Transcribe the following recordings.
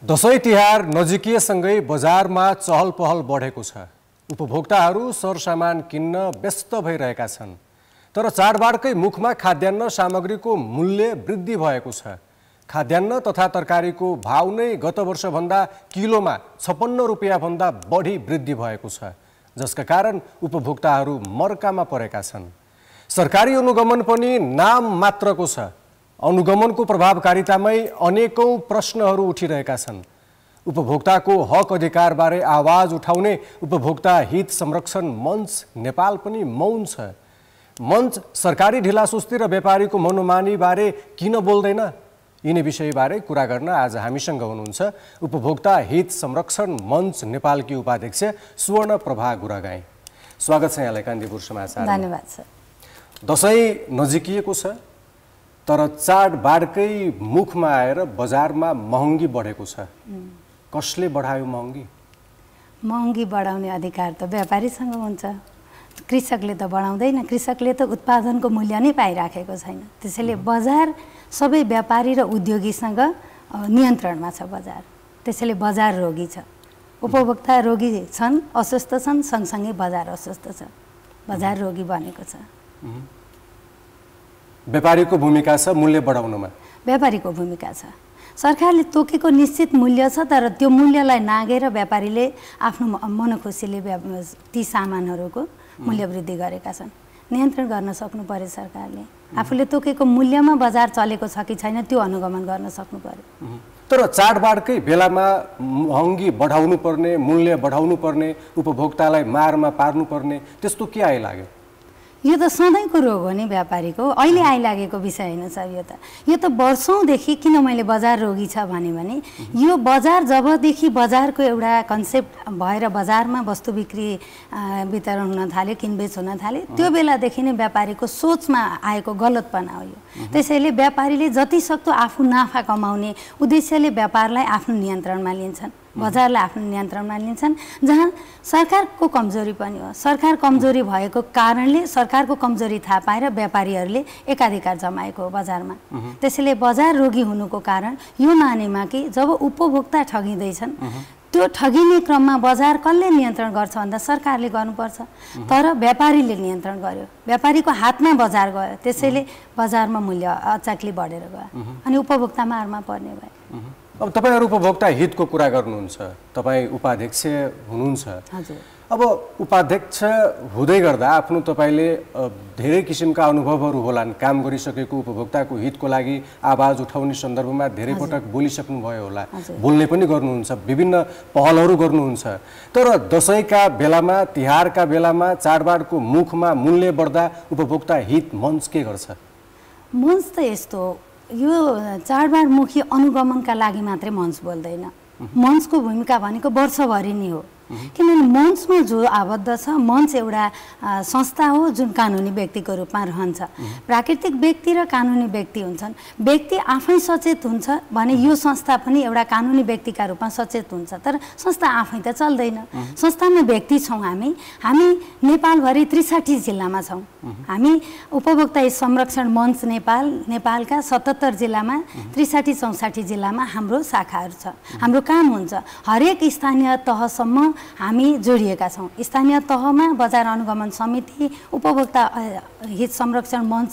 दशैं तिहार नजिकिएसँगै बजारमा चहल पहल बढेको छ। उपभोक्ताहरू सरसामान किन्न व्यस्त भइरहेका छन्। तर चाडबाडकै मुखमा खाद्यान्न सामग्रीको मूल्य वृद्धि भएको छ। खाद्यान्न तथा तरकारीको भाव नै गत वर्षभन्दा किलोमा 56 रुपियाँ भन्दा बढी वृद्धि भएको छ, जसका कारण उपभोक्ताहरू मर्कामा परेका छन्। सरकारी अनुगमन पनि नाम मात्रको छ। अनुगमनको प्रभावकारितामै अनेकौं प्रश्नहरू उठिरहेका छन्। उपभोक्ताको हक अधिकारबारे आवाज उठाउने उपभोक्ता हित संरक्षण मञ्च नेपाल पनि मौन छ। मञ्च सरकारी ढिलासुस्ती र व्यापारीको मनोमानीबारे किन बोल्दैन? यिनी विषयबारे कुरा गर्न आज हामीसँग हुनुहुन्छ उपभोक्ता हित संरक्षण मञ्च नेपालकी उपाध्यक्ष सुवर्ण प्रभा गुरागाई। स्वागत छ यहाँलाई कान्तिपुर समाचार। धन्यवाद सर। दशैं नजिकिएको छ, तर चाडबाडकै मुखमा आएर बजारमा महँगी बढेको छ। कसले बढायो महँगी? महँगी बढाउने अधिकार त व्यापारीसँग हुन्छ। कृषकले त बढाउँदैन। कृषकले त उत्पादनको मूल्य नै पाइराखेको छैन। त्यसैले बजार सबै व्यापारी र उद्योगीसँग नियन्त्रणमा छ बजार। त्यसैले बजार रोगी छ। उपभोक्ता रोगी छन्, अस्वस्थ छन्, सँगसँगै बजार अस्वस्थ छ। बजार रोगी बनेको छ। व्यापारीको भूमिका छ मूल्य बढाउनमा। व्यापारीको भूमिका छ। सरकारले तोकेको निश्चित मूल्य छ, तर त्यो मूल्यलाई नागेर व्यापारीले आफ्नो मनोखुसीले ती सामानहरूको मूल्य वृद्धि गरेका छन्। नियन्त्रण गर्न सक्नु पर्यो सरकारले। आफूले तोकेको मूल्यमा बजार चलेको छ कि छैन त्यो अनुगमन गर्न सक्नु पर्यो। तर चाडबाडकै बेलामा महँगी बढाउनु पर्ने, मूल्य बढाउनु पर्ने, उपभोक्तालाई मारमा पार्नु पर्ने, त्यस्तो के आइलाग्यो? यो त सधैँको रोग हो नि व्यापारीको। अहिले आइलागेको विषय होइन सर। यो त वर्षौँदेखि किन मैले बजार रोगी छ भने यो बजार जबदेखि बजारको एउटा कन्सेप्ट भएर बजारमा वस्तु बिक्री वितरण हुन थाल्यो, किनबेच हुन थाल्यो, त्यो बेलादेखि नै व्यापारीको सोचमा आएको गलतपना हो यो। त्यसैले व्यापारीले जतिसक्दो आफू नाफा कमाउने उद्देश्यले व्यापारलाई आफ्नो नियन्त्रणमा लिन्छन्, बजारलाई आफ्नो नियन्त्रणमा लिन्छन्, जहाँ सरकारको कमजोरी पनि हो। सरकार कमजोरी भएको कारणले सरकारको कमजोरी थाहा पाएर व्यापारीहरूले एकाधिकार जमाएको हो बजारमा। त्यसैले बजार रोगी हुनुको कारण यो मानेमा कि जब उपभोक्ता ठगिँदैछन् त्यो ठगिने क्रममा बजार कसले नियन्त्रण गर्छ भन्दा सरकारले गर्नुपर्छ। तर व्यापारीले नियन्त्रण गर्यो, व्यापारीको हातमा बजार गयो। त्यसैले बजारमा मूल्य अचाक्ली बढेर गयो अनि उपभोक्ता मारमा पर्ने भयो। अब तपाईहरु उपभोक्ता हितको कुरा गर्नुहुन्छ, तपाई उपाध्यक्ष हुनुहुन्छ। हजुर। अब उपाध्यक्ष हुँदै गर्दा आफ्नो तपाईले धेरै किसिमका अनुभवहरू होलान्। काम गरिसकेको उपभोक्ताको हितको लागि आवाज उठाउने सन्दर्भमा धेरै पटक बोलिसक्नु भयो होला, बोल्ने पनि गर्नुहुन्छ, विभिन्न पहलहरू गर्नुहुन्छ। तर दशैंका बेलामा, तिहारका बेलामा, चाडबाडको मुखमा मूल्य बढ्दा उपभोक्ता हित मञ्च के गर्छ? मञ्च त यस्तो, यो चाडबाडमुखी अनुगमनका लागि मात्रै मञ्च बोल्दैन। मञ्चको भूमिका भनेको वर्षभरि नै हो। किनभने मञ्चमा जो आबद्ध छ, मञ्च एउटा संस्था हो जुन कानुनी व्यक्तिको रूपमा रहन्छ। प्राकृतिक व्यक्ति र कानुनी व्यक्ति हुन्छन्। व्यक्ति आफै सचेत हुन्छ भने यो संस्था पनि एउटा कानुनी व्यक्तिका रूपमा सचेत हुन्छ। तर संस्था आफै त चल्दैन। संस्थामा व्यक्ति छौँ हामी नेपालभरि 63 जिल्लामा छौँ। हामी उपभोक्ता संरक्षण मञ्च नेपालका 77 जिल्लामा 63-64 जिल्लामा हाम्रो शाखाहरू छ। हाम्रो काम हुन्छ हरेक स्थानीय तहसम्म हामी जोडिएका छौँ। स्थानीय तहमा बजार अनुगमन समिति, उपभोक्ता हित संरक्षण मञ्च,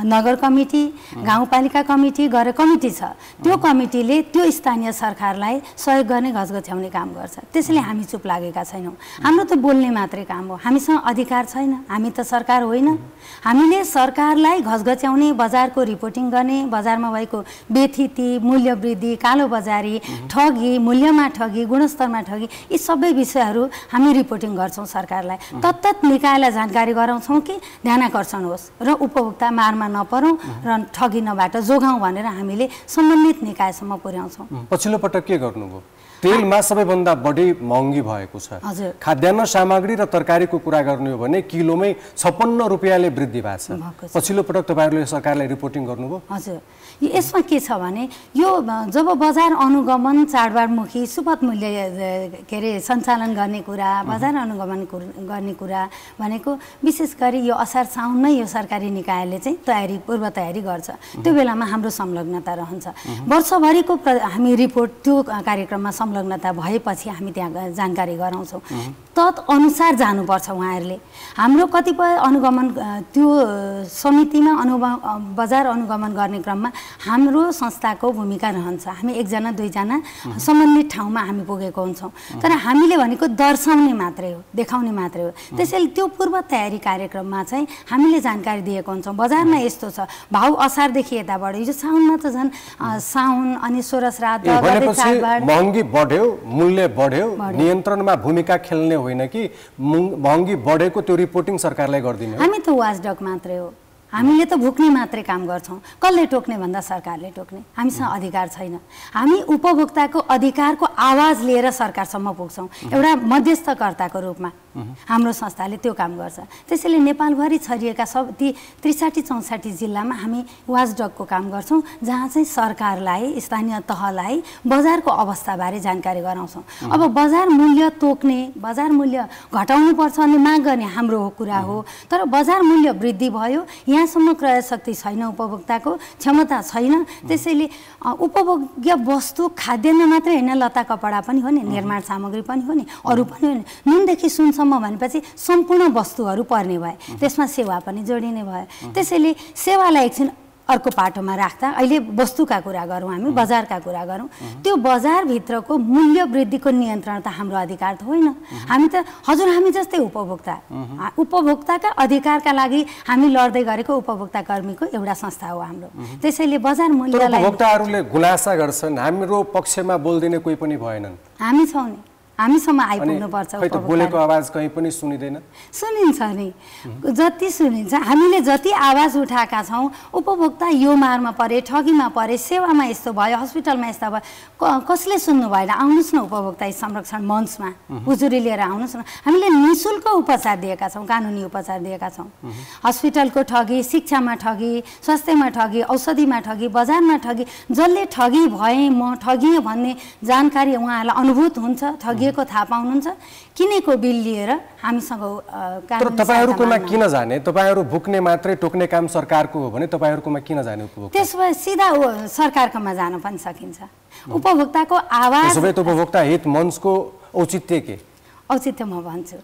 नगर कमिटी, गाउँपालिका कमिटी गरेर कमिटी छ। त्यो कमिटीले त्यो स्थानीय सरकारलाई सहयोग गर्ने, घचघच्याउने काम गर्छ। त्यसैले हामी चुप लागेका छैनौँ। हाम्रो त बोल्ने मात्रै काम हो। हामीसँग अधिकार छैन। हामी त सरकार होइन। हामीले सरकारलाई घचघच्याउने, बजारको रिपोर्टिङ गर्ने, बजारमा भएको बेथिती, मूल्य वृद्धि, कालो बजारी, ठगी, मूल्यमा ठगी, गुणस्तरमा ठगी, यी सबै विषयहरू हामी रिपोर्टिङ गर्छौँ सरकारलाई। तत्त निकायलाई जानकारी गराउँछौँ कि ध्यानाकर्षण होस् र उपभोक्ता मारमा नपरौँ र ठगी नबाट जोगाउँ भनेर हामीले सम्बन्धित निकायसम्म पुर्याउँछौँ। पछिल्लो पटक के गर्नुभयो? तेलमा सबैभन्दा बढी महँगी भएको छ। हजुर। खाद्यान्न सामग्री र तरकारीको कुरा गर्ने हो भने किलोमै 56 रुपियाँले वृद्धि भएको छ। पछिल्लो पटक तपाईँहरूले सरकारलाई रिपोर्टिङ गर्नुभयो? हजुर। यसमा के छ भने यो जब बजार अनुगमन चाडबाडमुखी सुपथ मूल्य के अरे सञ्चालन गर्ने कुरा, बजार अनुगमन गर्ने कुरा भनेको विशेष गरी यो असार साउनमै यो सरकारी निकायले चाहिँ पूर्व तयारी गर्छ। त्यो बेलामा हाम्रो संलग्नता रहन्छ। वर्षभरिको हामी रिपोर्ट त्यो कार्यक्रममा संलग्नता भएपछि हामी त्यहाँ जानकारी गराउँछौँ। तदअनुसार जानुपर्छ उहाँहरूले। हाम्रो कतिपय अनुगमन त्यो समितिमा बजार अनुगमन गर्ने क्रममा हाम्रो संस्थाको भूमिका रहन्छ। हामी एकजना दुईजना सम्बन्धित ठाउँमा हामी पुगेको हुन्छौँ, तर हामीले भनेको दर्शाउने मात्रै हो, देखाउने मात्रै हो। त्यसैले त्यो पूर्व तयारी कार्यक्रममा चाहिँ हामीले जानकारी दिएको हुन्छौँ। बजारमा यस्तो छ, भाउ असारदेखि यता बढ्यो, यो साउनमा त झन् साउन अनि सोह्र श्राद्ध महँगी बढ्यो, मूल्य बढ्यो, नियन्त्रणमा भूमिका खेल्ने होइन कि महँगी बढेको त्यो रिपोर्टिङ सरकारलाई गरिदिने? हामी त वाचडग मात्रै हो, हामीले त भुक्ने मात्रै काम गर्छौँ। कसले टोक्ने भन्दा सरकारले टोक्ने, हामीसँग अधिकार छैन। हामी उपभोक्ताको अधिकारको आवाज लिएर सरकारसम्म पुग्छौँ एउटा मध्यस्थकर्ताको रूपमा। हाम्रो संस्थाले त्यो काम गर्छ। त्यसैले नेपालभरि छरिएका सब ती 63-64 जिल्लामा हामी वाचडगको काम गर्छौँ, जहाँ चाहिँ सरकारलाई, स्थानीय तहलाई बजारको अवस्थाबारे जानकारी गराउँछौँ। अब बजार मूल्य तोक्ने, बजार मूल्य घटाउनुपर्छ भन्ने माग गर्ने हाम्रो कुरा हो, तर बजार मूल्य वृद्धि भयो, यहाँसम्म क्रय शक्ति छैन, उपभोक्ताको क्षमता छैन। त्यसैले उपभोग्य वस्तु खाद्यान्न मात्रै होइन, लत्ता कपडा पनि हो नि, निर्माण सामग्री पनि हो नि, अरू पनि हो नि, नुनदेखि सुनसम्म भनेपछि सम्पूर्ण वस्तुहरू पर्ने भए, त्यसमा सेवा पनि जोडिने भयो। त्यसैले सेवालाई एकछिन अर्को पाटोमा राख्दा अहिले वस्तुका कुरा गरौँ, हामी बजारका कुरा गरौँ। त्यो बजारभित्रको मूल्य वृद्धिको नियन्त्रण त हाम्रो अधिकार त होइन। हामी त हजुर हामी जस्तै उपभोक्ताका अधिकारका लागि हामी लड्दै गरेको उपभोक्ता कर्मीको एउटा संस्था हो हाम्रो। त्यसैले बजार मूल्यलाई उपभोक्ताहरूले गुनासा गर्छन्, हाम्रो पक्षमा बोल्दिने कोही पनि भएनन्। हामी छौँ नि, हामीसम्म आइपुग्नुपर्छ। बोलेको आवाज कहीँ पनि सुनिँदैन? सुनिन्छ नि, जति सुनिन्छ। हामीले जति आवाज उठाएका छौँ, उपभोक्ता यो मारमा परे, ठगीमा परे, सेवामा यस्तो भयो, हस्पिटलमा यस्तो भयो, कसले सुन्नु भएन? आउनुहोस् न उपभोक्ता संरक्षण मञ्चमा उजुरी लिएर आउनुहोस् न। हामीले निःशुल्क उपचार दिएका छौँ, कानुनी उपचार दिएका छौँ। हस्पिटलको ठगी, शिक्षामा ठगी, स्वास्थ्यमा ठगी, औषधिमा ठगी, बजारमा ठगी, जसले ठगी भएँ म ठगिएँ भन्ने जानकारी उहाँहरूलाई अनुभूत हुन्छ, ठगिएको थाहा पाउनुहुन्छ, किनेको बिल लिएर हामीसँग तर तपाईँहरूकोमा किन जाने? तपाईँहरू भुक्ने मात्रै, टोक्ने काम सरकारको हो भने तपाईँहरूकोमा किन जाने उपभोक्ता? त्यसो भए सिधा सरकारकोमा जान पनि सकिन्छ। उपभोक्ताको आवाज, उपभोक्ता हित मञ्चको औचित्य के? औचित्य म भन्छु,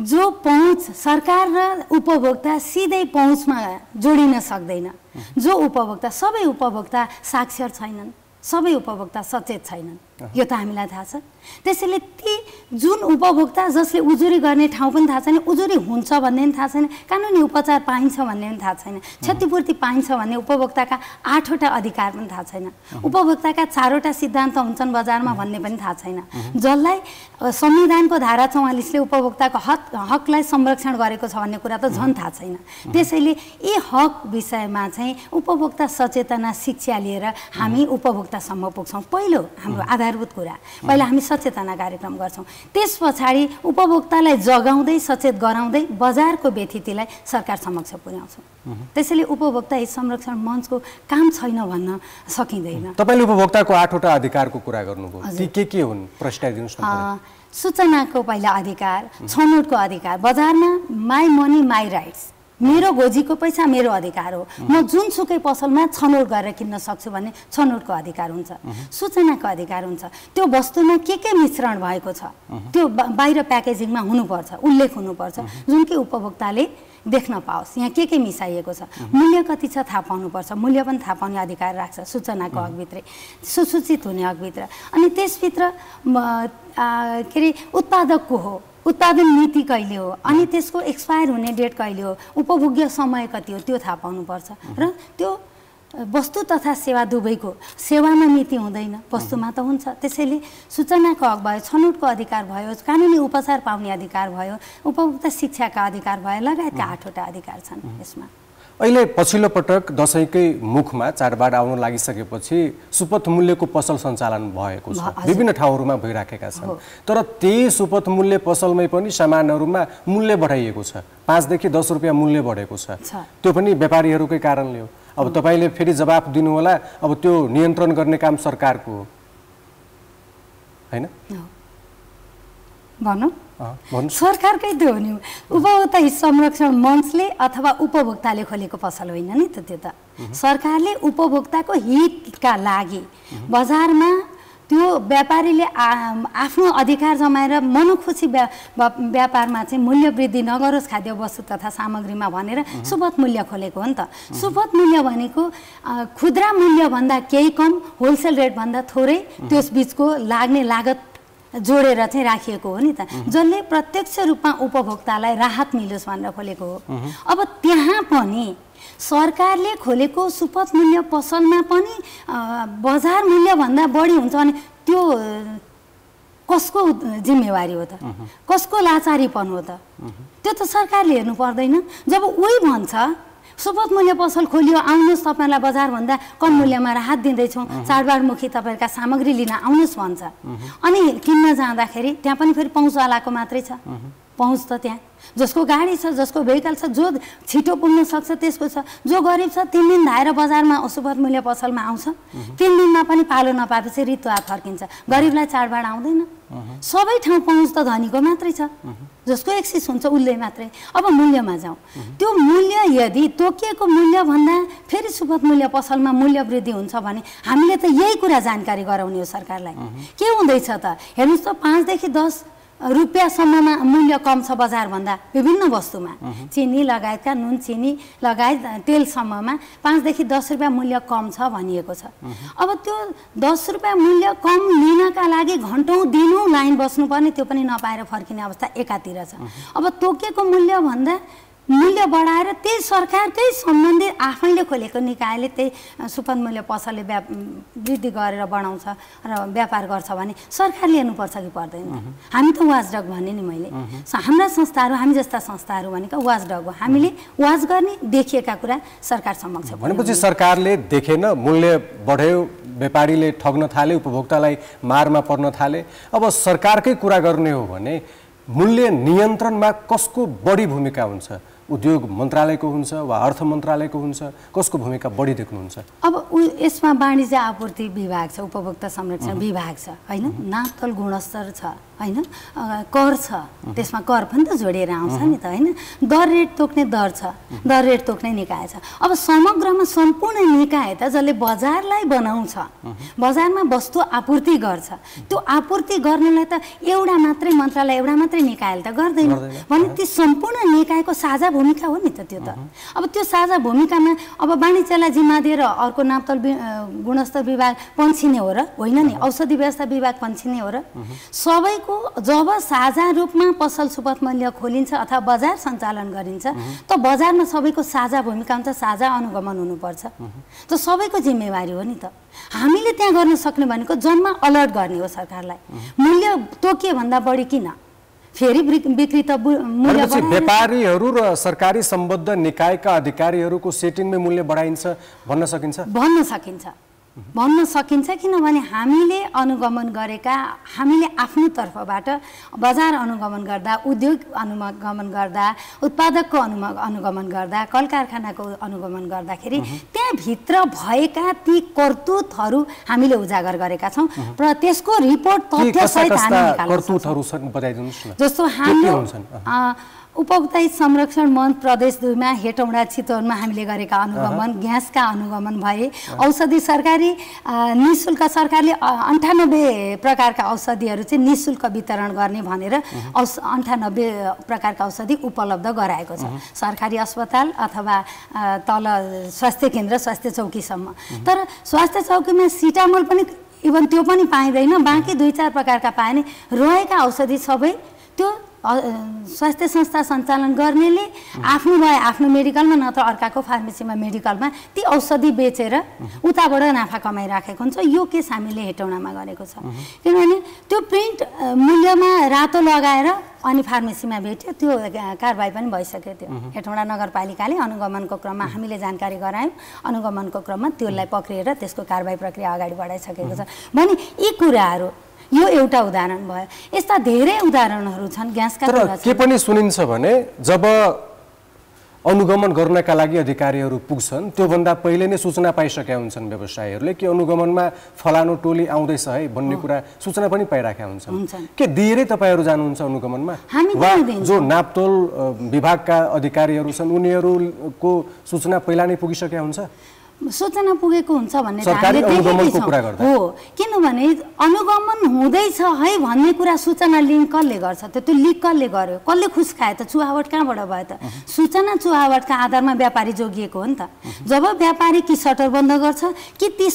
जो पहुँच सरकार र उपभोक्ता सिधै पहुँचमा जोडिन सक्दैन। जो उपभोक्ता, सबै उपभोक्ता साक्षर छैनन्, सबै उपभोक्ता सचेत छैनन्, यो त हामीलाई थाहा छ। त्यसैले ती जुन उपभोक्ता जसले उजुरी गर्ने ठाउँ पनि थाहा छैन, उजुरी हुन्छ भन्ने पनि थाहा छैन, कानुनी उपचार पाइन्छ भन्ने पनि थाहा छैन, क्षतिपूर्ति पाइन्छ भन्ने उपभोक्ताका 8वटा अधिकार पनि थाहा छैन, उपभोक्ताका 4वटा सिद्धान्त हुन्छन् बजारमा भन्ने पनि थाहा छैन, जसलाई संविधानको धारा 44ले उपभोक्ताको हकलाई संरक्षण गरेको छ भन्ने कुरा त झन् थाहा छैन। त्यसैले यी हक विषयमा चाहिँ उपभोक्ता सचेतना शिक्षा लिएर हामी उपभोक्तासम्म पुग्छौँ। पहिलो हाम्रो आधारभूत कुरा, पहिला हामी सचेतना कार्यक्रम गर्छौँ, त्यस पछाडि उपभोक्तालाई जगाउँदै सचेत गराउँदै बजारको व्यथितिलाई सरकार समक्ष पुर्याउँछौँ। त्यसैले उपभोक्ता हित संरक्षण मञ्चको काम छैन भन्न सकिँदैन। तपाईँले उपभोक्ताको 8वटा अधिकारको कुरा गर्नुभयो, ती के हुन्? प्रश्नाइदिनुहोस् न। सूचनाको पहिला अधिकार, छनौटको अधिकार, बजारमा माई मनी माई राइट्स, मेरो गोजीको पैसा मेरो अधिकार हो, म जुनसुकै पसलमा छनौट गरेर किन्न सक्छु भन्ने छनौटको अधिकार हुन्छ। सूचनाको अधिकार हुन्छ, त्यो वस्तुमा के मिश्रण भएको छ त्यो बाहिर प्याकेजिङमा हुनुपर्छ, उल्लेख हुनुपर्छ, जुन कि उपभोक्ताले देख्न पाओस् यहाँ के मिसाइएको छ। मूल्य कति छ थाहा पाउनुपर्छ, मूल्य पनि थाहा पाउने अधिकार राख्छ सूचनाको हकभित्रै, सुसूचित हुने हकभित्र। अनि त्यसभित्र के अरे उत्पादकको हो, उत्पादन नीति कहिले हो, अनि त्यसको एक्सपायर हुने डेट कहिले हो, उपभोग्य समय कति हो, त्यो थाहा पाउनुपर्छ। र त्यो वस्तु तथा सेवा दुवैको, सेवामा नीति हुँदैन, वस्तुमा त हुन्छ। त्यसैले सूचनाको हक भयो, छनौटको अधिकार भयो, कानुनी उपचार पाउने अधिकार भयो, उपभोक्ता शिक्षाका अधिकार भयो, लगायतका 8वटा अधिकार छन् यसमा। अहिले पछिल्लो पटक दशैंकै मुखमा चाडबाड आउन लागिसकेपछि सुपथ मूल्यको पसल सञ्चालन भएको छ, विभिन्न ठाउँहरूमा भइराखेका छन्। तर त्यही सुपथ मूल्य पसलमै पनि सामानहरूमा मूल्य बढाइएको छ, 5 देखि 10 रुपियाँ मूल्य बढेको छ। त्यो पनि व्यापारीहरूकै कारणले हो। अब तपाईले फेरि जवाफ दिनु होला, अब त्यो नियन्त्रण गर्ने काम सरकारको हो हैन? भन्नु सरकारकै त्यो हो नि। उपभोक्ता हित संरक्षण मञ्चले अथवा उपभोक्ताले खोलेको पसल होइन नि त। त्यो त सरकारले उपभोक्ताको हितका लागि बजारमा त्यो व्यापारीले आफ्नो अधिकार जमाएर मनोखुसी व्यापारमा चाहिँ मूल्य वृद्धि नगरोस् खाद्य वस्तु तथा सामग्रीमा भनेर सुपथ मूल्य खोलेको हो नि त। सुपथ मूल्य भनेको खुद्रा मूल्यभन्दा केही कम, होलसेल रेटभन्दा थोरै त्यस बीचको लाग्ने लागत जोडेर चाहिँ राखिएको हो नि त, जसले प्रत्यक्ष रूपमा उपभोक्तालाई राहत मिलोस् भनेर खोलेको हो। अब त्यहाँ पनि सरकारले खोलेको सुपथ मूल्य पसलमा पनि बजार मूल्यभन्दा बढी हुन्छ भने त्यो कसको जिम्मेवारी हो त? कसको लाचारीपन हो त? त्यो त सरकारले हेर्नु पर्दैन। जब उही भन्छ सुपथ मूल्य पसल खोलियो, आउनुहोस् तपाईँलाई बजारभन्दा कम मूल्यमा राहत दिँदैछौँ, चाडबाडमुखी तपाईँका सामग्री लिन आउनुहोस् भन्छ, अनि किन्न जाँदाखेरि त्यहाँ पनि फेरि पहुँचवालाको मात्रै छ पहुँच त। त्यहाँ जसको गाडी छ, जसको भेहिकल छ, जो छिटो पुग्न सक्छ त्यसको छ। जो गरिब छ 3 दिन धाएर बजारमा सुपथ मूल्य पसलमा आउँछ, 3 दिनमा पनि पालो नपाएपछि रित्तो हात फर्किन्छ। गरिबलाई चाडबाड आउँदैन। सबै ठाउँ पहुँच त धनीको मात्रै छ, जसको एक्सिस हुन्छ उसले मात्रै। अब मूल्यमा जाउँ। त्यो मूल्य यदि तोकिएको मूल्यभन्दा फेरि सुपथ मूल्य पसलमा मूल्य वृद्धि हुन्छ भने हामीले त यही कुरा जानकारी गराउने हो सरकारलाई। के हुँदैछ त हेर्नुहोस् त, 5 देखि 10 रुपियाँसम्ममा मूल्य कम छ बजारभन्दा विभिन्न वस्तुमा, चिनी लगायतका, नुन चिनी लगायत तेलसम्ममा 5 देखि 10 रुपियाँ मूल्य कम छ भनिएको छ। अब त्यो 10 रुपियाँ मूल्य कम लिनका लागि घन्टौँ दिनौँ लाइन बस्नुपर्ने, त्यो पनि नपाएर फर्किने अवस्था एकातिर छ। अब तोकिएको मूल्यभन्दा मूल्य बढाएर त्यही सरकारकै सम्बन्धित आफैले खोलेको निकायले त्यही सुपथ मूल्य पसलले वृद्धि गरेर बढाउँछ र व्यापार गर्छ भने सरकारले हेर्नुपर्छ कि पर्दैन? हामी त वाचडग भने नि मैले, हाम्रा संस्थाहरू, हामी जस्ता संस्थाहरू भनेको वाचडग हो। हामीले वाच गर्ने देखिएका कुरा सरकार समक्ष भनेपछि सरकारले देखेन, मूल्य बढ्यो, व्यापारीले ठग्न थाले, उपभोक्तालाई मारमा पर्न थाले। अब सरकारकै कुरा गर्ने हो भने मूल्य नियन्त्रणमा कसको बढी भूमिका हुन्छ? उद्योग मन्त्रालयको हुन्छ वा अर्थ मन्त्रालयको हुन्छ? कसको भूमिका बढी देख्नुहुन्छ? अब यसमा वाणिज्य आपूर्ति विभाग छ, उपभोक्ता संरक्षण विभाग छ हैन, नापतोल गुणस्तर छ हैन, कर छ, त्यसमा कर पनि त जोडिएर आउँछ नि त हैन, दर रेट तोक्ने दर छ, दर रेट तोक्ने निकाय छ। अब समग्रमा सम्पूर्ण निकाय त जसले बजारलाई बनाउँछ, बजारमा वस्तु आपूर्ति गर्छ, त्यो आपूर्ति गर्नलाई त एउटा मात्रै मन्त्रालय, एउटा मात्रै निकायले त गर्दैन भने ती सम्पूर्ण निकायको साझा भूमिका हो नि त त्यो त। अब त्यो साझा भूमिकामा अब वाणिज्यलाई जिम्मा दिएर अर्को नापतोल गुणस्तर विभाग पन्छिने हो र होइन नि, औषधि व्यवस्था विभाग पन्छिने हो र? सबैको जब साझा रूपमा पसल सुपथ मूल्य खोलिन्छ अथवा बजार सञ्चालन गरिन्छ त बजारमा सबैको साझा भूमिका हुन्छ, साझा अनुगमन हुनुपर्छ। त सबैको जिम्मेवारी हो नि त। हामीले त्यहाँ गर्न सक्ने भनेको जम्मा अलर्ट गर्ने हो सरकारलाई, मूल्य तोकिए भन्दा बढी किन, फेरि बिक्री त मूल्य बढाएर व्यापारीहरू र सरकारी सम्बद्ध निकायका अधिकारीहरूको सेटिङमै मूल्य बढाइन्छ भन्न सकिन्छ? भन्न सकिन्छ किनभने हामीले अनुगमन गरेका, हामीले आफ्नो तर्फबाट बजार अनुगमन गर्दा, उद्योग अनुगमन गर्दा, उत्पादकको अनुगमन गर्दा, कल कारखानाको अनुगमन गर्दाखेरि त्यहाँभित्र भएका ती करतुतहरू हामीले उजागर गरेका छौँ र त्यसको रिपोर्ट तथ्यसहित हामी निकाल्छौँ। जस्तो हाम्रो उपभोक्ता संरक्षण मञ्च प्रदेश 2 मा हेटौँडा चितवनमा हामीले गरेका अनुगमन, ग्यासका अनुगमन भए, औषधि सरकारी निःशुल्क, सरकारले 98 प्रकारका औषधिहरू चाहिँ निःशुल्क वितरण गर्ने भनेर 98 प्रकारका औषधि उपलब्ध गराएको छ सरकारी अस्पताल अथवा तल स्वास्थ्य केन्द्र, स्वास्थ्य चौकीसम्म। तर स्वास्थ्य चौकीमा सिटामोल पनि इभन त्यो पनि पाइँदैन, बाँकी 2-4 प्रकारका पाए नि रहेका औषधि सबै त्यो स्वास्थ्य संस्था सञ्चालन गर्नेले आफ्नो भए आफ्नो मेडिकलमा नत्र अर्काको फार्मेसीमा मेडिकलमा ती औषधि बेचेर उताबाट नाफा कमाइराखेको हुन्छ। यो केस हामीले हेटौडामा गरेको छ, किनभने त्यो प्रिन्ट मूल्यमा रातो लगाएर अनि फार्मेसीमा भेट्यो, त्यो कारबाही पनि भइसक्यो। त्यो हेटौडा नगरपालिकाले अनुगमनको क्रममा हामीले जानकारी गरायौँ, अनुगमनको क्रममा त्यसलाई पक्रिएर त्यसको कारबाही प्रक्रिया अगाडि बढाइसकेको छ भने यी कुराहरू यो एउटा उदाहरण भयो। यस्ता धेरै उदाहरणहरू छन् ग्यासका। तर के पनि सुनिन्छ भने जब अनुगमन गर्नका लागि अधिकारीहरू पुग्छन् त्योभन्दा पहिले नै सूचना पाइसकेका हुन्छन् व्यवसायीहरूले कि अनुगमनमा फलानु टोली आउँदैछ है भन्ने कुरा सूचना पनि पाइराखेका हुन्छन्। के दिएरै तपाईँहरू जानुहुन्छ अनुगमनमा वा जो नापतोल विभागका अधिकारीहरू छन् उनीहरूको सूचना पहिला नै पुगिसकेका हुन्छ? सूचना पुगेको हुन्छ भन्ने सरकारी अनुगमनको कुरा गर्दा हो, किनभने अनुगमन हुँदैछ है भन्ने कुरा सूचना लिङ्क कसले गर्छ त? त्यो लिक कसले गर्यो? कसले खुस खायो त? चुहावट कहाँबाट भयो त? सूचना चुहावटका आधारमा व्यापारी जोगिएको हो नि त। जब व्यापारी कि सटर बन्द गर्छ कि ती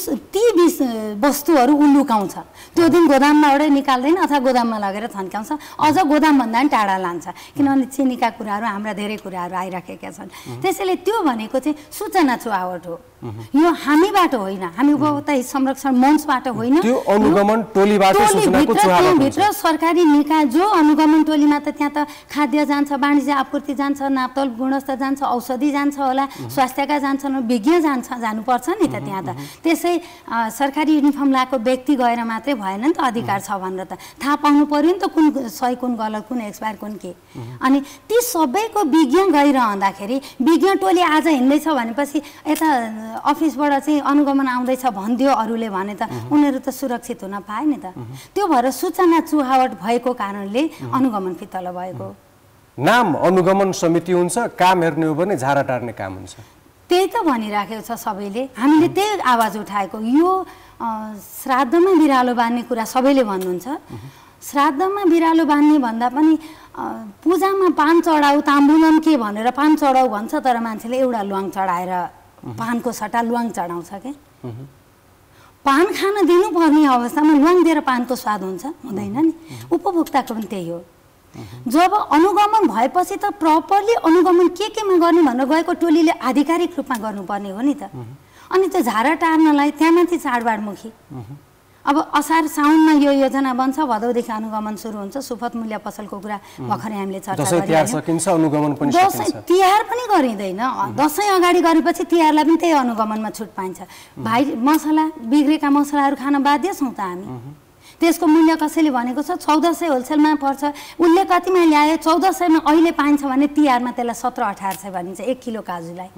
वस्तुहरू उ लुकाउँछ, त्यो दिन गोदामबाटै निकाल्दैन अथवा गोदाममा लगेर थन्काउँछ, अझ गोदामभन्दा पनि टाढा लान्छ, किनभने चिनीका कुराहरू हाम्रा धेरै कुराहरू आइराखेका छन्। त्यसैले त्यो भनेको चाहिँ सूचना चुहावट हो, यो हामीबाट होइन, हामी उपभोक्ता हित संरक्षण मञ्चबाट होइन, त्यो अनुगमन टोलीबाट सूचनाको चुहावट भित्र सरकारी निकाय जो अनुगमन टोलीमा त त्यहाँ त खाद्य जान्छ, वाणिज्य आपूर्ति जान्छ, नापतोल गुणस्तर जान्छ, औषधि जान्छ होला, स्वास्थ्यका जान्छन्, विज्ञ जानुपर्छ नि त त्यहाँ त। त्यसै सरकारी युनिफर्म लगाएको व्यक्ति गएर मात्रै भएन नि त, अधिकार छ भनेर त थाहा पाउनु पर्यो नि त कुन सही कुन गलत कुन एक्सपायर कुन के। अनि ती सबैको विज्ञ गइरहँदाखेरि विज्ञ टोली आज हिँड्दैछ भनेपछि यता अफिसबाट चाहिँ अनुगमन आउँदैछ भनिदियो अरूले भने त उनीहरू त सुरक्षित हुन पाए नि त। त्यो भएर सूचना चुहावट भएको कारणले अनुगमन फितलो भएको। नाम अनुगमन समिति हुन्छ, काम हेर्ने हो भने झारा टार्ने काम हुन्छ, त्यही त भनिराखेको छ सबैले। हामीले त्यही आवाज उठाएको। यो श्राद्धमा बिरालो बाँध्ने कुरा सबैले भन्नुहुन्छ। श्राद्धमा बिरालो बाँध्ने भन्दा पनि पूजामा पान चढाउ ताम्बुलन के भनेर पान चढाउ भन्छ, तर मान्छेले एउटा ल्वाङ चढाएर पानको सट्टा ल्वाङ चढाउँछ के। पान खान दिनुपर्ने अवस्थामा ल्वाङ दिएर पानको स्वाद हुन्छ? हुँदैन नि। उपभोक्ताको पनि त्यही हो। जब अनुगमन भएपछि त प्रपरली अनुगमन केमा गर्ने भनेर गएको टोलीले आधिकारिक रूपमा गर्नुपर्ने हो नि त। अनि त्यो झारा टार्नलाई त्यहाँमाथि चाडबाडमुखी। अब असार साउनमा यो योजना बन्छ, भदौदेखि अनुगमन सुरु हुन्छ। सुपथ मूल्य पसलको कुरा भर्खरै हामीले चर्चा गरिहाल्यौँ। दसैँ तिहार पनि गरिँदैन, दसैँ अगाडि गरेपछि तिहारलाई पनि त्यही अनुगमनमा छुट पाइन्छ। भाइ मसला बिग्रेका मसलाहरू खान बाध्य छौँ त हामी। त्यसको मूल्य कसैले भनेको छ 1400 होलसेलमा पर्छ, उसले कतिमा ल्यायो 1400मा अहिले पाइन्छ भने तिहारमा त्यसलाई 1700-1800 भनिन्छ 1 किलो काजुलाई।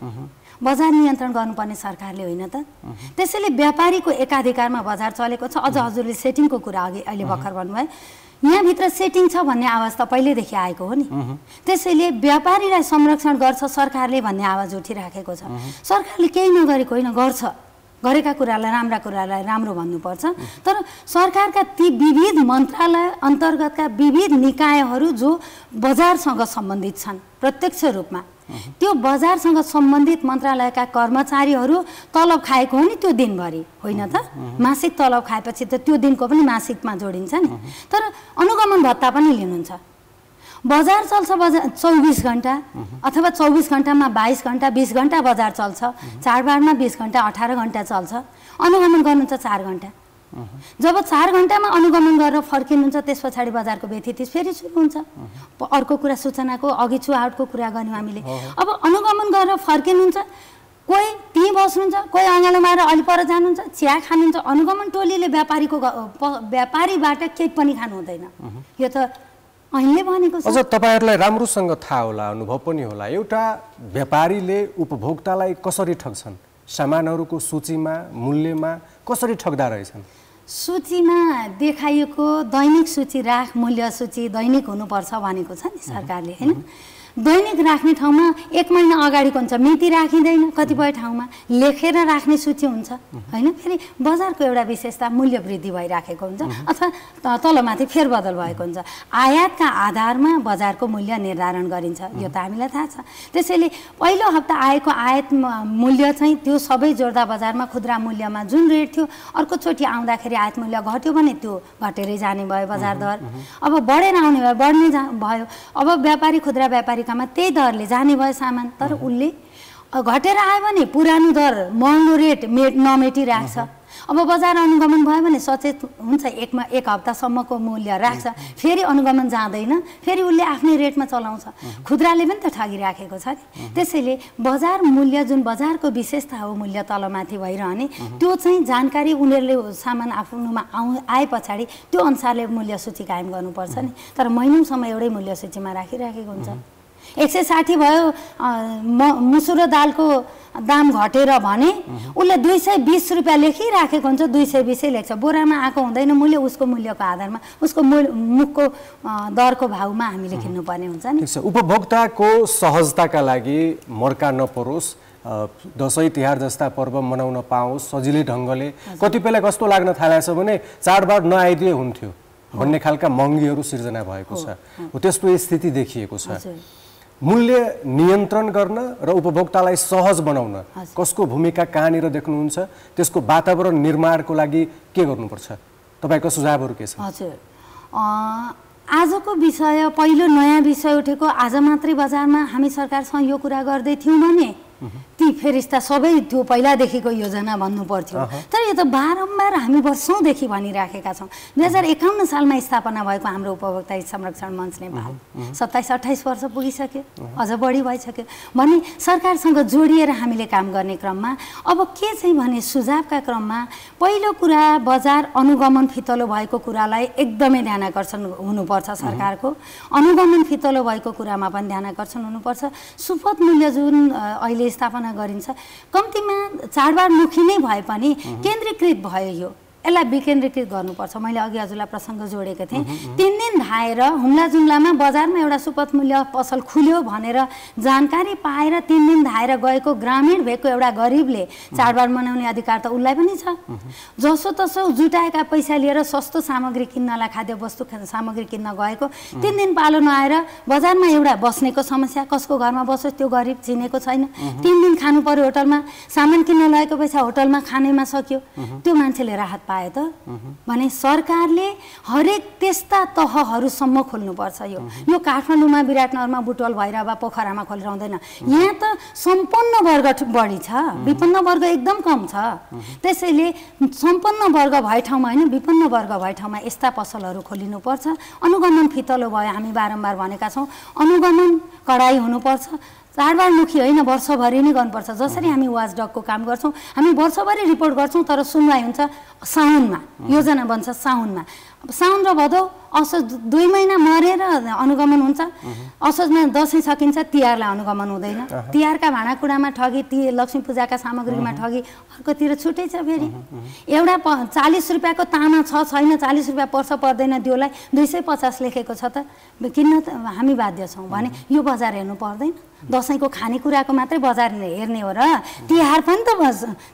बजार नियन्त्रण गर्नुपर्ने सरकारले होइन त। त्यसैले व्यापारीको एकाधिकारमा बजार चलेको छ। अझ हजुरले सेटिङको कुरा अघि अहिले भर्खर भन्नुभयो, यहाँभित्र सेटिङ छ भन्ने आवाज त पहिल्यैदेखि आएको हो नि। त्यसैले व्यापारीलाई संरक्षण गर्छ सरकारले भन्ने आवाज उठिराखेको छ। सरकारले केही नगरेको होइन, गर्छ, गरेका कुरालाई राम्रा कुरालाई राम्रो भन्नुपर्छ। तर सरकारका ती विविध मन्त्रालय अन्तर्गतका विविध निकायहरू जो बजारसँग सम्बन्धित छन् प्रत्यक्ष रूपमा, त्यो बजारसँग सम्बन्धित मन्त्रालयका कर्मचारीहरू तलब खाएको हो नि त्यो दिनभरि, होइन त? मासिक तलब खाएपछि त त्यो दिनको पनि मासिकमा जोडिन्छ नि। तर अनुगमन भत्ता पनि लिनुहुन्छ। बजार चल्छ 24 घण्टा अथवा 24 घण्टामा 22 घण्टा 20 घण्टा बजार चल्छ। चाडबाडमा 20 घण्टा 18 घण्टा चल्छ। अनुगमन गर्नुहुन्छ 4 घण्टा। जब 4 घण्टामा अनुगमन गरेर फर्किनुहुन्छ त्यस पछाडि बजारको व्यथिति फेरि सुरु हुन्छ। अर्को कुरा सूचनाको अघि चुहावटको कुरा गऱ्यौँ हामीले। अब अनुगमन गरेर फर्किनुहुन्छ, कोही त्यहीँ बस्नुहुन्छ, कोही अँगालो मारेर अलि पर जानुहुन्छ, चिया खानुहुन्छ। अनुगमन टोलीले व्यापारीबाट केही पनि खानु हुँदैन। यो त अहिले भनेको छ। अझ तपाईँहरूलाई राम्रोसँग थाहा होला, अनुभव पनि होला, एउटा व्यापारीले उपभोक्तालाई कसरी ठग्छन्? सामानहरूको सूचीमा मूल्यमा कसरी ठग्दा रहेछन्? सूचीमा देखाइएको दैनिक सूची राख, मूल्य सूची दैनिक हुनुपर्छ भनेको छ नि सरकारले, होइन? दैनिक राख्ने ठाउँमा 1 महिना अगाडिको हुन्छ, मिति राखिँदैन, कतिपय ठाउँमा लेखेर राख्ने सूची हुन्छ हैन। फेरि बजारको एउटा विशेषता मूल्य वृद्धि भइराखेको हुन्छ अथवा तलमाथि फेरबदल भएको हुन्छ। आयातका आधारमा बजारको मूल्य निर्धारण गरिन्छ, यो त हामीलाई थाहा छ। त्यसैले पहिलो हप्ता आएको आयात मूल्य चाहिँ त्यो सबै जोड्दा बजारमा खुद्रा मूल्यमा जुन रेट थियो, अर्कोचोटि आउँदाखेरि आयात मूल्य घट्यो भने त्यो घटेरै जाने भयो बजार दर। अब बढेर आउने भयो, बढ्ने भयो। अब व्यापारी खुद्रा व्यापारीकामा त्यही दरले जाने भयो सामान, तर उसले घटेर आयो भने पुरानो दर महँगो रेट नमेटिरहेको छ। अब बजार अनुगमन भयो भने सचेत हुन्छ, एक हप्तासम्मको मूल्य राख्छ, फेरि अनुगमन जाँदैन, फेरि उसले आफ्नै रेटमा चलाउँछ। खुद्राले पनि त ठगिराखेको छ नि। त्यसैले बजार मूल्य जुन बजारको विशेषता हो, मूल्य तलमाथि भइरहने, त्यो चाहिँ जानकारी उनीहरूले सामान आफ्नोमा आए पछाडि त्यो अनुसारले मूल्य सूची कायम गर्नुपर्छ नि। तर महिनौसम्म एउटै मूल्य सूचीमा राखिराखेको हुन्छ। 160 भयो मुसुर दालको दाम घटेर भने उसले 220 रुपियाँ लेखिराखेको हुन्छ, 220 लेख्छ। बोरामा आएको हुँदैन मूल्य, उसको मूल्यको आधारमा उसको मुखको दरको भाउमा हामीले किन्नुपर्ने हुन्छ नि। ठिक छ, उपभोक्ताको सहजताका लागि मर्का नपरोस्, दसैँ तिहार जस्ता पर्व मनाउन पाओस् सजिलै ढङ्गले। कतिपयलाई कस्तो लाग्न थालेको छ भने चाडबाड नआइदिए हुन्थ्यो भन्ने खालका महँगीहरू सिर्जना भएको छ, त्यस्तो स्थिति देखिएको छ। मूल्य नियन्त्रण गर्न र उपभोक्तालाई सहज बनाउन कसको भूमिका कहाँनिर देख्नुहुन्छ? त्यसको वातावरण निर्माणको लागि के गर्नुपर्छ? तपाईँको सुझावहरू के छन्? हजुर, आजको विषय पहिलो नयाँ विषय उठेको, आज मात्रै बजारमा हामी सरकारसँग यो कुरा गर्दै थियौँ भने ती फेरिस्ता सबै त्यो पहिलादेखिको योजना भन्नु पर्थ्यो। तर यो त बारम्बार हामी वर्षौँदेखि भनिराखेका छौँ। 2051 सालमा स्थापना भएको हाम्रो उपभोक्ता हित संरक्षण मञ्च नेपाल 27-28 वर्ष पुगिसक्यो, अझ बढी भइसक्यो भने सरकारसँग जोडिएर हामीले काम गर्ने क्रममा अब के चाहिँ भने सुझावका क्रममा पहिलो कुरा बजार अनुगमन फितलो भएको कुरालाई एकदमै ध्यानाकर्षण हुनुपर्छ। सरकारको अनुगमन फितलो भएको कुरामा पनि ध्यानाकर्षण हुनुपर्छ। सुपथ मूल्य जुन अहिले स्थापना गरिन्छ, कम्तीमा चाडबाडमुखी नै भए पनि केन्द्रीकृत भयो, यो यसलाई विकेन्द्रीकृत गर्नुपर्छ। मैले अघि हजुरलाई प्रसङ्ग जोडेको थिएँ, 3 दिन धाएर हुम्ला जुम्लामा बजारमा एउटा सुपथ मूल्य पसल खुल्यो भनेर जानकारी पाएर 3 दिन धाएर गएको ग्रामीण भेगको एउटा गरिबले चाडबाड मनाउने अधिकार त उसलाई पनि छ। जसोतसो जुटाएका पैसा लिएर सस्तो सामग्री किन्नलाई, खाद्य वस्तु सामग्री किन्न गएको 3 दिन पालो नआएर बजारमा एउटा बस्नेको समस्या, कसको घरमा बस्यो त्यो गरिब चिनेको छैन। 3 दिन खानु पर्यो होटलमा, सामान किन्न लगेको पैसा होटलमा खानेमा सक्यो, त्यो मान्छेले राहत पायो त भने सरकारले हरेक त्यस्ता तहहरूसम्म खोल्नुपर्छ। यो काठमाडौँमा विराटनगरमा बुटवल भैरवा पोखरामा खोलेर हुँदैन। यहाँ त सम्पन्न वर्ग बढी छ, विपन्न वर्ग एकदम कम छ। त्यसैले सम्पन्न वर्ग भए ठाउँमा होइन, विपन्न वर्ग भए ठाउँमा यस्ता पसलहरू खोलिनुपर्छ। अनुगमन फितलो भयो, हामी बारम्बार भनेका छौँ, अनुगमन कडाई हुनुपर्छ। चाडबाडमुखी होइन, वर्षभरि नै गर्नुपर्छ। जसरी हामी वाचडगको काम गर्छौँ, हामी वर्षभरि रिपोर्ट गर्छौँ, तर सुनवाई हुन्छ साउनमा, योजना बन्छ साउनमा। साउन र भदौ असोज 2 महिना मरेर अनुगमन हुन्छ। असोजमा दसैँ सकिन्छ, तिहारलाई अनुगमन हुँदैन। तिहारका भाँडाकुँडामा ठगी, लक्ष्मी पूजाका सामग्रीमा ठगी, अर्कोतिर छुट्टै छ। फेरि एउटा 40 रुपियाँको तामा छैन, 40 रुपियाँ पर्छ पर्दैन दियोलाई 250 लेखेको छ त किन्न त हामी बाध्य छौँ भने यो बजार हेर्नु पर्दैन। दसैँको खानेकुराको मात्रै बजार हेर्ने हो र तिहार पनि त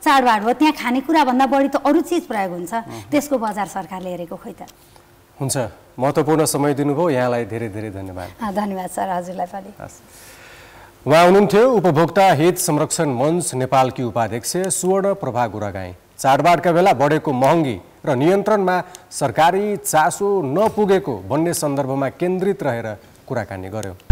चाडबाड हो, त्यहाँ खानेकुराभन्दा बढी त अरू चिज प्रयोग हुन्छ, त्यसको बजार सरकारले हेरेको खोइ त। हुन्छ, महत्त्वपूर्ण समय दिनुभयो, यहाँलाई धेरै धेरै धन्यवाद। धन्यवाद सर, हजुरलाई पनि। उहाँ हुनुहुन्थ्यो उपभोक्ता हित संरक्षण मञ्च नेपालकी उपाध्यक्ष सुवर्ण प्रभा गुरागाईं। चाडबाडका बेला बढेको महँगी र नियन्त्रणमा सरकारी चासो नपुगेको भन्ने सन्दर्भमा केन्द्रित रहेर कुराकानी गर्यो।